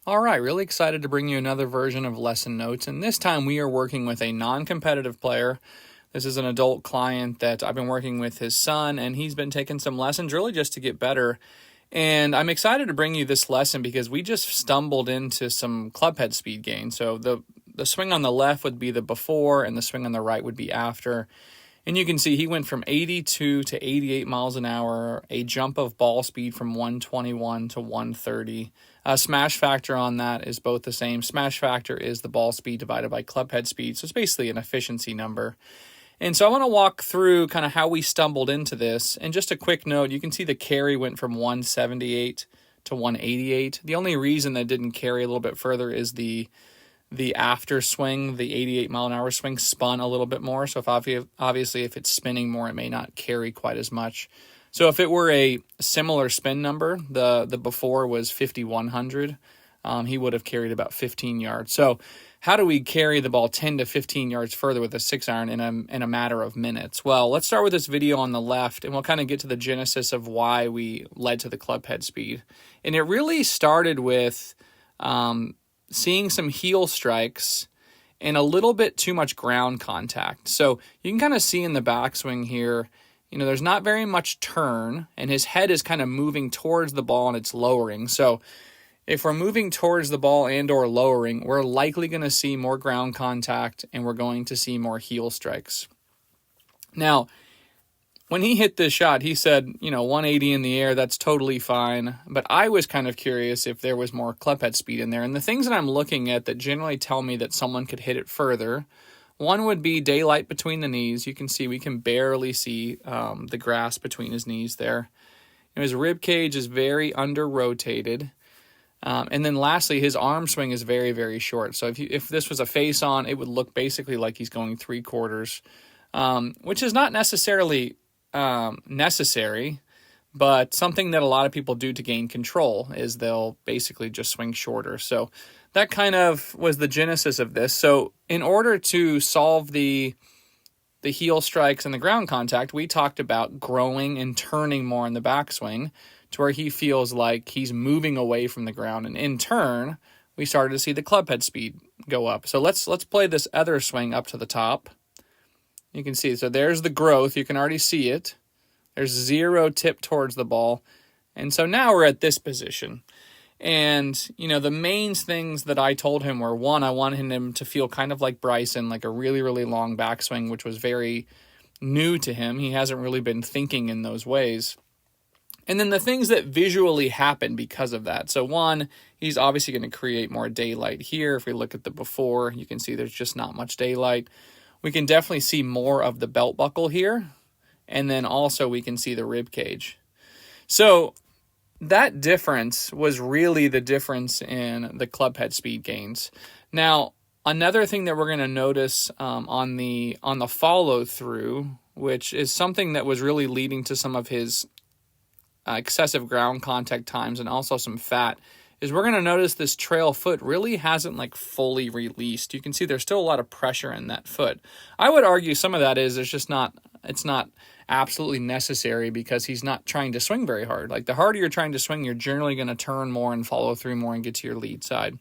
All right, really excited to bring you another version of Lesson Notes, and this time we are working with a non-competitive player. This is an adult client that I've been working with his son, and he's been taking some lessons really just to get better. And I'm excited to bring you this lesson because we just stumbled into some clubhead speed gain. So the swing on the left would be the before, and the swing on the right would be after. And you can see he went from 82 to 88 miles an hour, a jump of ball speed from 121 to 130. Smash factor on that is both the same. Smash factor is the ball speed divided by clubhead speed. So it's basically an efficiency number. And so I want to walk through kind of how we stumbled into this. And just a quick note, you can see the carry went from 178 to 188. The only reason that didn't carry a little bit further is the after swing, the 88 mile an hour swing spun a little bit more. So obviously if it's spinning more, it may not carry quite as much. So if it were a similar spin number, the before was 5,100, he would have carried about 15 yards. So how do we carry the ball 10 to 15 yards further with a 6-iron in a matter of minutes? Well, let's start with this video on the left, and we'll kind of get to the genesis of why we led to the club head speed. And it really started with seeing some heel strikes and a little bit too much ground contact. So you can kind of see in the backswing here, there's not very much turn, and his head is kind of moving towards the ball and it's lowering. So if we're moving towards the ball and or lowering, we're likely going to see more ground contact and we're going to see more heel strikes. Now, when he hit this shot, he said, 180 in the air, that's totally fine. But I was kind of curious if there was more clubhead speed in there. And the things that I'm looking at that generally tell me that someone could hit it further, one would be daylight between the knees. You can see we can barely see the grass between his knees there. His rib cage is very under-rotated. And then lastly, his arm swing is very, very short. So if this was a face-on, it would look basically like he's going 3/4, which is not necessarily necessary, but something that a lot of people do to gain control is they'll basically just swing shorter. So that kind of was the genesis of this. So in order to solve the heel strikes and the ground contact, we talked about growing and turning more in the backswing to where he feels like he's moving away from the ground. And in turn, we started to see the clubhead speed go up. So let's play this other swing up to the top. You can see, so there's the growth. You can already see it. There's zero tip towards the ball. And so now we're at this position. And, the main things that I told him were, one, I wanted him to feel kind of like Bryson, like a really, really long backswing, which was very new to him. He hasn't really been thinking in those ways. And then the things that visually happen because of that. So one, he's obviously going to create more daylight here. If we look at the before, you can see there's just not much daylight. We can definitely see more of the belt buckle here. And then also we can see the rib cage. So that difference was really the difference in the clubhead speed gains. Now, another thing that we're going to notice on the follow through, which is something that was really leading to some of his excessive ground contact times and also some fat, is we're going to notice this trail foot really hasn't fully released. You can see there's still a lot of pressure in that foot. I would argue some of that is it's not absolutely necessary because he's not trying to swing very hard. The harder you're trying to swing, you're generally going to turn more and follow through more and get to your lead side.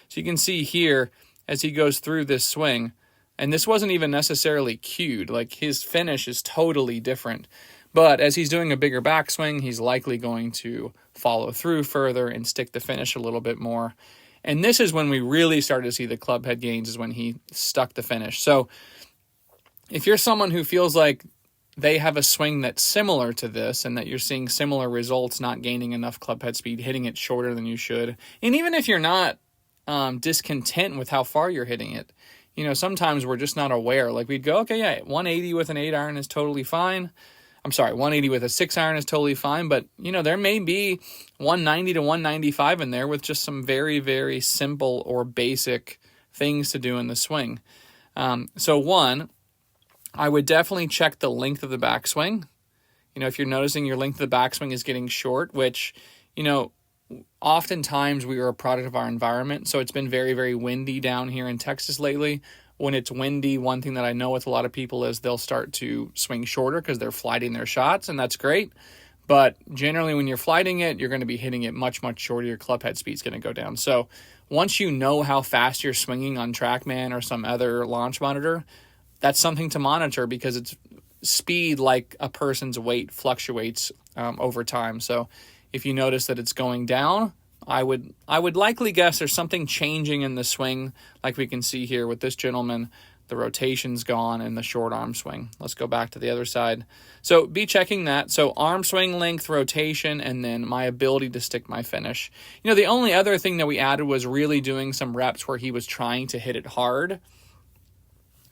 So you can see here as he goes through this swing, and this wasn't even necessarily cued, his finish is totally different. But as he's doing a bigger backswing, he's likely going to follow through further and stick the finish a little bit more. And this is when we really started to see the clubhead gains, is when he stuck the finish. So if you're someone who feels like they have a swing that's similar to this and that you're seeing similar results, not gaining enough clubhead speed, hitting it shorter than you should, and even if you're not discontent with how far you're hitting it, sometimes we're just not aware. We'd go, okay, yeah, 180 with an 8-iron is totally fine. 180 with a 6-iron is totally fine, but, there may be 190 to 195 in there with just some very, very simple or basic things to do in the swing. So one, I would definitely check the length of the backswing. If you're noticing your length of the backswing is getting short, which, oftentimes we are a product of our environment. So it's been very, very windy down here in Texas lately. When it's windy, one thing that I know with a lot of people is they'll start to swing shorter because they're flighting their shots, and that's great. But generally, when you're flighting it, you're going to be hitting it much, much shorter. Your club head speed's going to go down. So once you know how fast you're swinging on TrackMan or some other launch monitor, that's something to monitor, because it's speed, like a person's weight, fluctuates over time. So if you notice that it's going down, I would likely guess there's something changing in the swing, like we can see here with this gentleman. The rotation's gone in the short arm swing. Let's go back to the other side. So be checking that. So arm swing length, rotation, and then my ability to stick my finish. The only other thing that we added was really doing some reps where he was trying to hit it hard.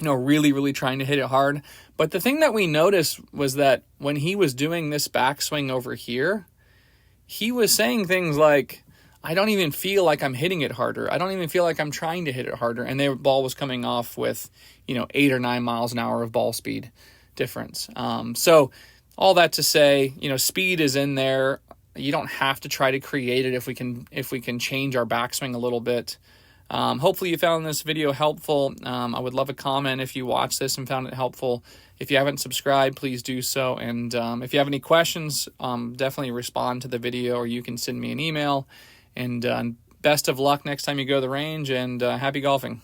Really, really trying to hit it hard. But the thing that we noticed was that when he was doing this backswing over here, he was saying things like, I don't even feel like I'm hitting it harder. I don't even feel like I'm trying to hit it harder. And the ball was coming off with, 8 or 9 miles an hour of ball speed difference. So all that to say, speed is in there. You don't have to try to create it if we can change our backswing a little bit. Hopefully you found this video helpful. I would love a comment if you watched this and found it helpful. If you haven't subscribed, please do so. And if you have any questions, definitely respond to the video, or you can send me an email. And best of luck next time you go to the range, and happy golfing.